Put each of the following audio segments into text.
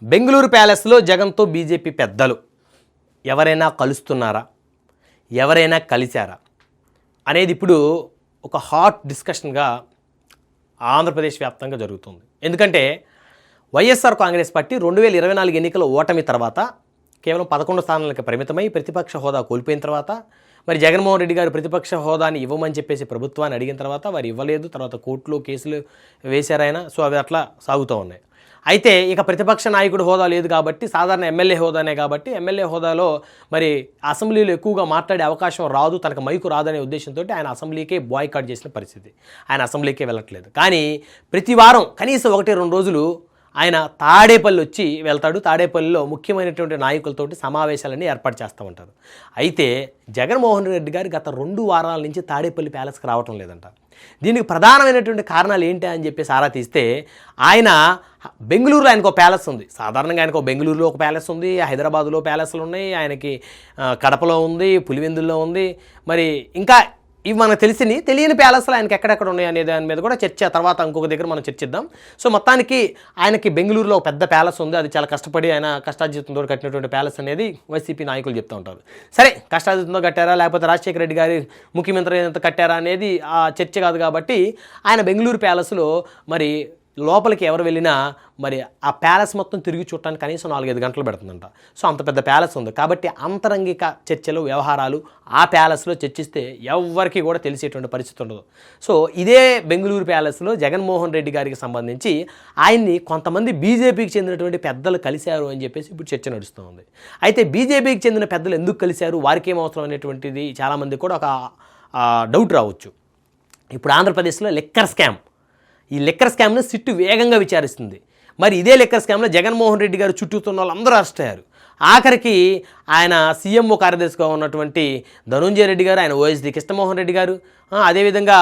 బెంగళూరు ప్యాలెస్లో జగన్తో బీజేపీ పెద్దలు ఎవరైనా కలుస్తున్నారా, ఎవరైనా కలిశారా అనేది ఇప్పుడు ఒక హాట్ డిస్కషన్గా ఆంధ్రప్రదేశ్ వ్యాప్తంగా జరుగుతుంది. ఎందుకంటే వైఎస్ఆర్ కాంగ్రెస్ పార్టీ 2024 ఎన్నికల ఓటమి తర్వాత కేవలం 11 స్థానాలకు పరిమితమై ప్రతిపక్ష హోదా కోల్పోయిన తర్వాత మరి జగన్మోహన్ రెడ్డి గారు ప్రతిపక్ష హోదాని ఇవ్వమని చెప్పేసి ప్రభుత్వాన్ని అడిగిన తర్వాత వారు ఇవ్వలేదు. తర్వాత కోర్టులో కేసులు వేశారాయన. సో అవి అట్లా సాగుతూ ఉన్నాయి. అయితే ఇక ప్రతిపక్ష నాయకుడు హోదా లేదు కాబట్టి సాధారణ ఎమ్మెల్యే హోదానే కాబట్టి ఎమ్మెల్యే హోదాలో మరి అసెంబ్లీలో ఎక్కువగా మాట్లాడే అవకాశం రాదు, తనకు మైకు రాదనే ఉద్దేశంతో ఆయన అసెంబ్లీకే బాయ్కాట్ చేసిన పరిస్థితి. ఆయన అసెంబ్లీకే వెళ్ళట్లేదు. కానీ ప్రతి వారం కనీసం 1-2 రోజులు ఆయన తాడేపల్లి వచ్చి వెళ్తాడు. తాడేపల్లిలో ముఖ్యమైనటువంటి నాయకులతోటి సమావేశాలన్నీ ఏర్పాటు చేస్తూ ఉంటారు. అయితే జగన్మోహన్ రెడ్డి గారు గత 2 వారాల నుంచి తాడేపల్లి ప్యాలెస్కి రావటం లేదంట. దీనికి ప్రధానమైనటువంటి కారణాలు ఏంటి అని చెప్పేసి ఆరా తీస్తే ఆయన బెంగళూరులో ఆయనకు ఒక ప్యాలెస్ ఉంది. సాధారణంగా ఆయనకు బెంగళూరులో ఒక ప్యాలెస్ ఉంది, హైదరాబాదులో ప్యాలెస్లు ఉన్నాయి, ఆయనకి కడపలో ఉంది, పులివెందుల్లో ఉంది. మరి ఇంకా ఇవి మనకు తెలియని ప్యాలెస్లు ఆయనకి ఎక్కడెక్కడ ఉన్నాయి అనే దాని మీద కూడా చర్చ తర్వాత ఇంకొక దగ్గర మనం చర్చిద్దాం. సో మొత్తానికి ఆయనకి బెంగళూరులో ఒక పెద్ద ప్యాలెస్ ఉంది. అది చాలా కష్టపడి ఆయన కష్టార్జితంతో కట్టినటువంటి ప్యాలెస్ అనేది వైసీపీ నాయకులు చెప్తూ ఉంటారు. సరే, కష్టార్జితంతో కట్టారా లేకపోతే రాజశేఖర రెడ్డి గారి ముఖ్యమంత్రి ఎంత కట్టారా అనేది ఆ చర్చ కాదు. కాబట్టి ఆయన బెంగళూరు ప్యాలెస్లో మరి లోపలికి ఎవరు వెళ్ళినా మరి ఆ ప్యాలెస్ మొత్తం తిరిగి చూడటానికి కనీసం 4-5 గంటలు పెడుతుందంట. సో అంత పెద్ద ప్యాలెస్ ఉంది కాబట్టి అంతరంగిక చర్చలు, వ్యవహారాలు ఆ ప్యాలెస్లో చర్చిస్తే ఎవరికి కూడా తెలిసేటువంటి పరిస్థితి ఉండదు. సో ఇదే బెంగళూరు ప్యాలెస్లో జగన్మోహన్ రెడ్డి గారికి సంబంధించి ఆయన్ని కొంతమంది బీజేపీకి చెందినటువంటి పెద్దలు కలిశారు అని చెప్పేసి ఇప్పుడు చర్చ నడుస్తూ ఉంది. అయితే బీజేపీకి చెందిన పెద్దలు ఎందుకు కలిశారు, వారికి ఏం అవసరం అనేటువంటిది చాలామంది కూడా ఒక డౌట్ రావచ్చు. ఇప్పుడు ఆంధ్రప్రదేశ్లో ఈ లిక్కర్ స్కామ్ను సిట్టు వేగంగా విచారిస్తుంది. మరి ఇదే లిక్కర్ స్కామ్లో జగన్మోహన్ రెడ్డి గారు చుట్టూతున్న వాళ్ళందరూ అరెస్ట్ అయ్యారు. ఆఖరికి ఆయన సీఎంఓ కార్యదర్శిగా ఉన్నటువంటి ధనుంజయ రెడ్డి గారు, ఆయన ఓఎస్డీ కృష్ణమోహన్ రెడ్డి గారు, అదేవిధంగా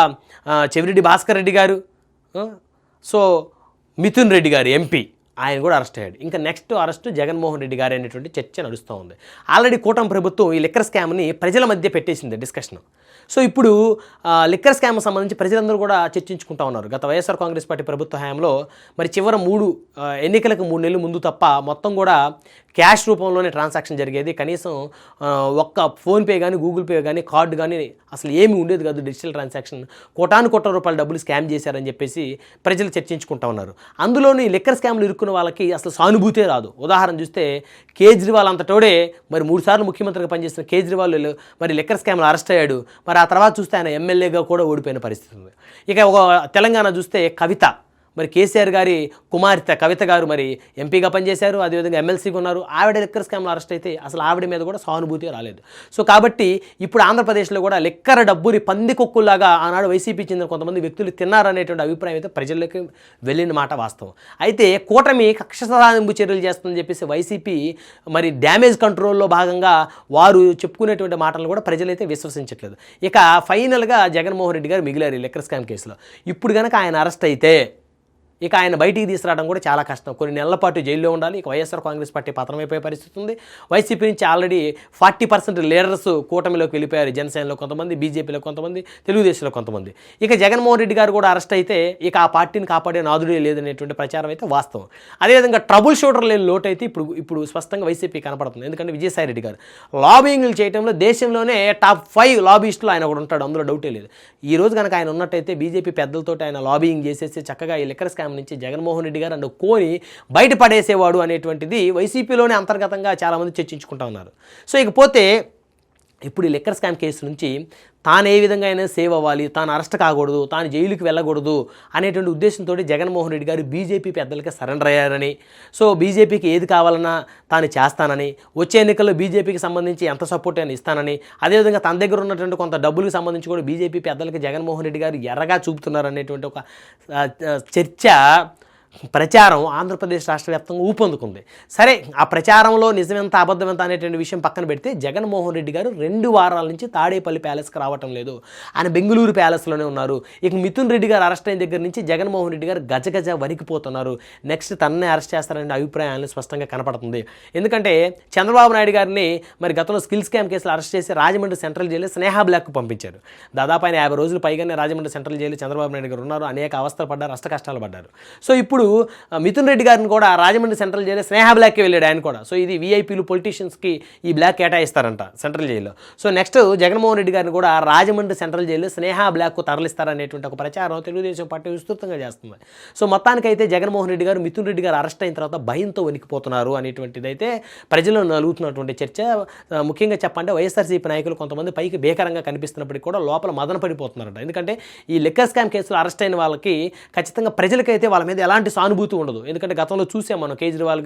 చెవిరెడ్డి భాస్కర్ రెడ్డి గారు, సో మిథున్ రెడ్డి గారు ఎంపీ, ఆయన కూడా అరెస్ట్ అయ్యాడు. ఇంకా నెక్స్ట్ అరెస్ట్ జగన్మోహన్ రెడ్డి గారు అనేటువంటి చర్చ నడుస్తూ ఉంది. ఆల్రెడీ కూటమి ప్రభుత్వం ఈ లిక్కర్ స్కామ్ని ప్రజల మధ్య పెట్టేసింది డిస్కషన్. సో ఇప్పుడు లిక్కర్ స్కామ్ సంబంధించి ప్రజలందరూ కూడా చర్చించుకుంటా ఉన్నారు. గత వైఎస్ఆర్ కాంగ్రెస్ పార్టీ ప్రభుత్వ హయాంలో మరి చివరి 3 ఎన్నికలకు 3 నెలలు ముందు తప్ప మొత్తం కూడా క్యాష్ రూపంలోనే ట్రాన్సాక్షన్ జరిగేది. కనీసం ఒక్క ఫోన్పే కానీ, గూగుల్ పే కానీ, కార్డు కానీ అసలు ఏమీ ఉండేది కాదు. డిజిటల్ ట్రాన్సాక్షన్ కోట్ల రూపాయల డబ్బులు స్కామ్ చేశారని చెప్పేసి ప్రజలు చర్చించుకుంటా ఉన్నారు. అందులోని లిక్కర్ స్కామ్లు ఇరుక్కున్న వాళ్ళకి అసలు సానుభూతే రాదు. ఉదాహరణ చూస్తే కేజ్రీవాల్ అంతటోడే మరి 3 సార్లు ముఖ్యమంత్రిగా పనిచేసిన కేజ్రీవాల్ మరి లిక్కర్ స్కామ్లో అరెస్ట్ అయ్యాడు. మరి ఆ తర్వాత చూస్తే ఆయన ఎమ్మెల్యేగా కూడా ఓడిపోయిన పరిస్థితి ఉంది. ఇక ఒక తెలంగాణ చూస్తే కవిత, మరి కేసీఆర్ గారి కుమార్తె కవిత గారు మరి ఎంపీగా పనిచేశారు, అదేవిధంగా ఎమ్మెల్సీగా ఉన్నారు. ఆవిడ లిక్కర్ స్కామ్లో అరెస్ట్ అయితే అసలు ఆవిడ మీద కూడా సానుభూతి రాలేదు. సో కాబట్టి ఇప్పుడు ఆంధ్రప్రదేశ్లో కూడా లిక్కర్ డబ్బుని పందికొక్కులాగా ఆనాడు వైసీపీ చెందిన కొంతమంది వ్యక్తులు తిన్నారనేటువంటి అభిప్రాయం అయితే ప్రజల్లోకి వెళ్ళిన మాట వాస్తవం. అయితే కూటమి కక్ష సాధింపు చర్యలు చేస్తుందని చెప్పేసి వైసీపీ మరి డ్యామేజ్ కంట్రోల్లో భాగంగా వారు చెప్పుకునేటువంటి మాటలను కూడా ప్రజలైతే విశ్వసించట్లేదు. ఇక ఫైనల్గా జగన్మోహన్ రెడ్డి గారు మిగిలారు ఈ లిక్కర్ స్కామ్ కేసులో. ఇప్పుడు కనుక ఆయన అరెస్ట్ అయితే ఇక ఆయన బయటికి తీసుకురావడం కూడా చాలా కష్టం. కొన్ని నెలల పాటు జైల్లో ఉండాలి. ఇక వైఎస్ఆర్ కాంగ్రెస్ పార్టీ పతనమైపోయే పరిస్థితి ఉంది. వైసీపీ నుంచి ఆల్రెడీ 40% లీడర్స్ కూటమిలోకి వెళ్ళిపోయారు. జనసేనలో కొంతమంది, బీజేపీలో కొంతమంది, తెలుగుదేశంలో కొంతమంది. ఇక జగన్మోహన్ రెడ్డి గారు కూడా అరెస్ట్ అయితే ఇక ఆ పార్టీని కాపాడే నాదుడే లేదనేటువంటి ప్రచారం అయితే వాస్తవం. అదేవిధంగా ట్రబుల్ షూటర్ లేని లోటు అయితే ఇప్పుడు స్పష్టంగా వైసీపీ కనపడుతుంది. ఎందుకంటే విజయసాయి రెడ్డి గారు లాబింగ్లు చేయడంలో దేశంలోనే టాప్ 5 లాబీస్టులు ఆయన కూడా ఉంటాడు, అందులో డౌటే లేదు. ఈ రోజు కనుక ఆయన ఉన్నట్టయితే బీజేపీ పెద్దలతో ఆయన లాబింగ్ చేసేసి చక్కగా ఈ లిక్కర్ స్కామ్ నుంచి జగన్మోహన్ రెడ్డి గారు అండ్ కోని బయటపడేసేవాడు అనేటువంటిది వైసీపీలోనే అంతర్గతంగా చాలామంది చర్చించుకుంటా ఉన్నారు. సో ఇకపోతే ఇప్పుడు ఈ లిక్కర్ స్కామ్ కేసు నుంచి తాను ఏ విధంగా అయినా సేవ్ అవ్వాలి, తాను అరెస్ట్ కాకూడదు, తాను జైలుకి వెళ్ళకూడదు అనేటువంటి ఉద్దేశంతో జగన్మోహన్ రెడ్డి గారు బీజేపీ పెద్దలకి సరెండర్ అయ్యారని, సో బీజేపీకి ఏది కావాలన్నా తాను చేస్తానని, వచ్చే ఎన్నికల్లో బీజేపీకి సంబంధించి ఎంత సపోర్ట్ అయినా ఇస్తానని, అదేవిధంగా తన దగ్గర ఉన్నటువంటి కొంత డబ్బులకు సంబంధించి కూడా బీజేపీ పెద్దలకి జగన్మోహన్ రెడ్డి గారు ఎర్రగా చూపుతున్నారు అనేటువంటి ఒక చర్చ ప్రచారం ఆంధ్రప్రదేశ్ రాష్ట్ర వ్యాప్తంగా ఊపందుకుంది. సరే, ఆ ప్రచారంలో నిజమెంత అబద్ధమెంత అనేటువంటి విషయం పక్కన పెడితే జగన్మోహన్ రెడ్డి గారు 2 వారాల నుంచి తాడేపల్లి ప్యాలెస్కి రావటం లేదు. ఆయన బెంగళూరు ప్యాలెస్లోనే ఉన్నారు. ఇక మిథున్ రెడ్డి గారు అరెస్ట్ అయిన దగ్గర నుంచి జగన్మోహన్ రెడ్డి గారు గజగజ వణికిపోతున్నారు. నెక్స్ట్ తన్నే అరెస్ట్ చేస్తారనే అభిప్రాయాలు స్పష్టంగా కనపడుతుంది. ఎందుకంటే చంద్రబాబు నాయుడు గారిని మరి గతంలో స్కిల్ స్కామ్ కేసులు అరెస్ట్ చేసి రాజమండ్రి సెంట్రల్ జైలు స్నేహ బ్లాక్కు పంపించారు. దాదాపు ఆయన 50 రోజులు పైగానే రాజమండ్రి సెంట్రల్ జైలు చంద్రబాబు నాయుడు గారు ఉన్నారు. అనేక అవస్థలు పడ్డారు, అష్ట కష్టాలు పడ్డారు. సో ఇప్పుడు మిథున్ రెడ్డి గారిని కూడా రాజమండ్రి సెంట్రల్ జైలు స్నేహ బ్లాక్కి వెళ్ళాడు ఆయన కూడా. సో ఇది వీఐపీలు పొలిటీషియన్స్కి ఈ బ్లాక్ కేటాయిస్తారంట సెంట్రల్ జైల్లో. సో నెక్స్ట్ జగన్మోహన్ రెడ్డి గారిని కూడా రాజమండ్రి సెంట్రల్ జైల్లో స్నేహ బ్లాక్కు తరలిస్తారనేటువంటి ఒక ప్రచారం తెలుగుదేశం పార్టీ విస్తృతంగా చేస్తుంది. సో మొత్తానికైతే జగన్మోహన్ రెడ్డి గారు మిథున్ రెడ్డి గారు అరెస్ట్ అయిన తర్వాత భయంతో వణికిపోతున్నారు అనేటువంటిది అయితే ప్రజల్లో నలుగుతున్నటువంటి చర్చ. ముఖ్యంగా చెప్పంటే వైఎస్ఆర్సీపీ నాయకులు కొంతమంది పైకి భీకరంగా కనిపిస్తున్నప్పటికీ కూడా లోపల మదన పడిపోతున్నారంట. ఎందుకంటే ఈ లిక్కర్ స్కామ్ కేసులో అరెస్ట్ అయిన వాళ్ళకి ఖచ్చితంగా ప్రజలకైతే వాళ్ళ మీద ఎలాంటి సానుభూతి ఉండదు. ఎందుకంటే గతంలో చూసాం మనం కేజ్రీవాల్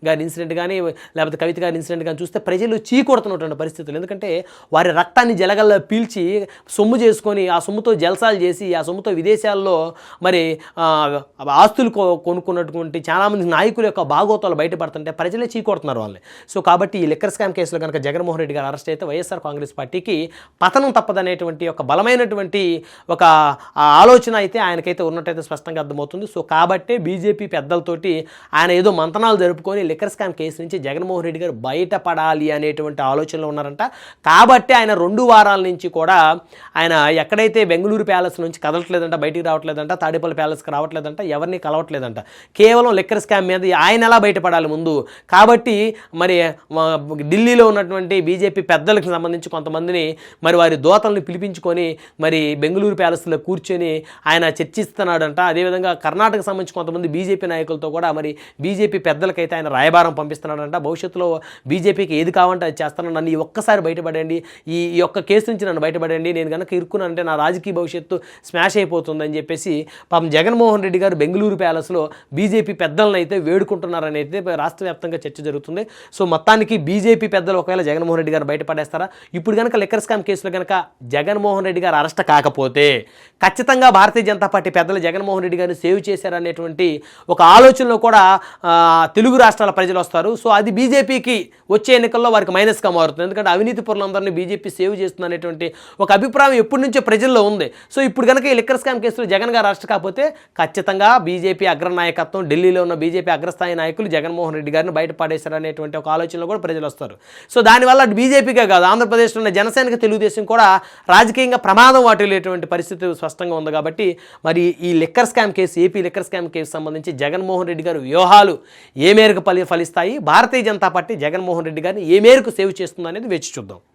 గారి ఇన్సిడెంట్ కానీ లేకపోతే కవిత గారి ఇన్సిడెంట్ కానీ చూస్తే ప్రజలు చీకొడుతున్నటువంటి పరిస్థితులు. ఎందుకంటే వారి రక్తాన్ని జలగల్లో పీల్చి సొమ్ము చేసుకొని ఆ సొమ్ముతో జల్సాలు చేసి ఆ సొమ్ముతో విదేశాల్లో మరి ఆస్తులు కొనుక్కున్నటువంటి చాలామంది నాయకుల యొక్క భాగోతాలు బయటపడుతుంటే ప్రజలే చీకొడుతున్నారు వాళ్ళని. సో కాబట్టి ఈ లిక్కర్ స్కామ్ కేసులో కనుక జగన్మోహన్ రెడ్డి గారు అరెస్ట్ అయితే వైఎస్ఆర్ కాంగ్రెస్ పార్టీకి పతనం తప్పదనేటువంటి ఒక బలమైనటువంటి ఒక ఆలోచన అయితే ఆయనకైతే ఉన్నట్టయితే స్పష్టంగా అర్థమవుతుంది. సో కాబట్టి బీజేపీ పెద్దలతోటి ఆయన ఏదో మంతనాలు జరుపుకొని లిక్కర్ స్కామ్ కేసు నుంచి జగన్మోహన్ రెడ్డి గారు బయటపడాలి అనేటువంటి ఆలోచనలో ఉన్నారంట. కాబట్టి ఆయన 2 వారాల నుంచి కూడా ఆయన ఎక్కడైతే బెంగళూరు ప్యాలెస్ నుంచి కదలట్లేదంట, బయటికి రావట్లేదంట, తాడేపల్లి ప్యాలెస్కి రావట్లేదంట, ఎవరిని కలవట్లేదంట. కేవలం లిక్కర్ స్కామ్ మీద ఆయన ఎలా బయటపడాలి ముందు. కాబట్టి మరి ఢిల్లీలో ఉన్నటువంటి బీజేపీ పెద్దలకు సంబంధించి కొంతమందిని మరి వారి దోతల్ని పిలిపించుకొని మరి బెంగళూరు ప్యాలెస్లో కూర్చొని ఆయన చర్చిస్తున్నాడంట. అదేవిధంగా కర్ణాటక సంబంధించి కొంతమంది బీజేపీ నాయకులతో కూడా మరి బీజేపీ పెద్దలకైతే ఆయన రాయబారం పంపిస్తున్నాడంట. భవిష్యత్తులో బీజేపీకి ఏది కావాలంటే అది చేస్తాను, నన్ను ఈ ఒక్కసారి బయటపడండి, ఈ యొక్క కేసు నుంచి నన్ను బయటపడండి, నేను కనుక ఇరుక్కున్నానంటే నా రాజకీయ భవిష్యత్తు స్మాష్ అయిపోతుందని చెప్పేసి పాపం జగన్మోహన్ రెడ్డి గారు బెంగళూరు ప్యాలెస్లో బీజేపీ పెద్దలను అయితే వేడుకుంటున్నారని అయితే రాష్ట్ర వ్యాప్తంగా చర్చ జరుగుతుంది. సో మొత్తానికి బీజేపీ పెద్దలు ఒకవేళ జగన్మోహన్ రెడ్డి గారు బయటపడేస్తారా? ఇప్పుడు కనుక లిక్కర్ స్కామ్ కేసులో కనుక జగన్మోహన్ రెడ్డి గారు అరెస్ట్ కాకపోతే ఖచ్చితంగా భారతీయ జనతా పార్టీ పెద్దలు జగన్మోహన్ రెడ్డి గారిని సేవ్ చేశారనేటువంటి ఒక ఆలోచనలో కూడా తెలుగు రాష్ట్రాల ప్రజలు వస్తారు. సో అది బీజేపీకి వచ్చే ఎన్నికల్లో వారికి మైనస్గా మారుతుంది. ఎందుకంటే అవినీతి పరులందరినీ బీజేపీ సేవ్ చేస్తుంది అనేటువంటి ఒక అభిప్రాయం ఎప్పటి నుంచో ప్రజల్లో ఉంది. సో ఇప్పుడు కనుక ఈ లిక్కర్ స్కామ్ కేసులో జగన్ గారు అరెస్ట్ కాకపోతే ఖచ్చితంగా బీజేపీ అగ్రనాయకత్వం, ఢిల్లీలో ఉన్న బీజేపీ అగ్రస్థాయి నాయకులు జగన్మోహన్ రెడ్డి గారిని బయటపడేశారనేటువంటి ఒక ఆలోచనలో కూడా ప్రజలు వస్తారు. సో దానివల్ల బీజేపీకే కాదు, ఆంధ్రప్రదేశ్లో ఉన్న జనసేనకి తెలుగుదేశం కూడా రాజకీయంగా ప్రమాదం వాటిల్లేటువంటి పరిస్థితి స్పష్టంగా ఉంది. కాబట్టి మరి ఈ liquor scam case, AP liquor scam case సంబంధించి జగన్మోహన్ రెడ్డి గారు వ్యూహాలు ఏ మేరకు ఫలిస్తాయి, భారతీయ జనతా పార్టీ జగన్మోహన్ రెడ్డి గారిని ఏ మేరకు సేవ్ చేస్తుంది అనేది వేచి చూద్దాం.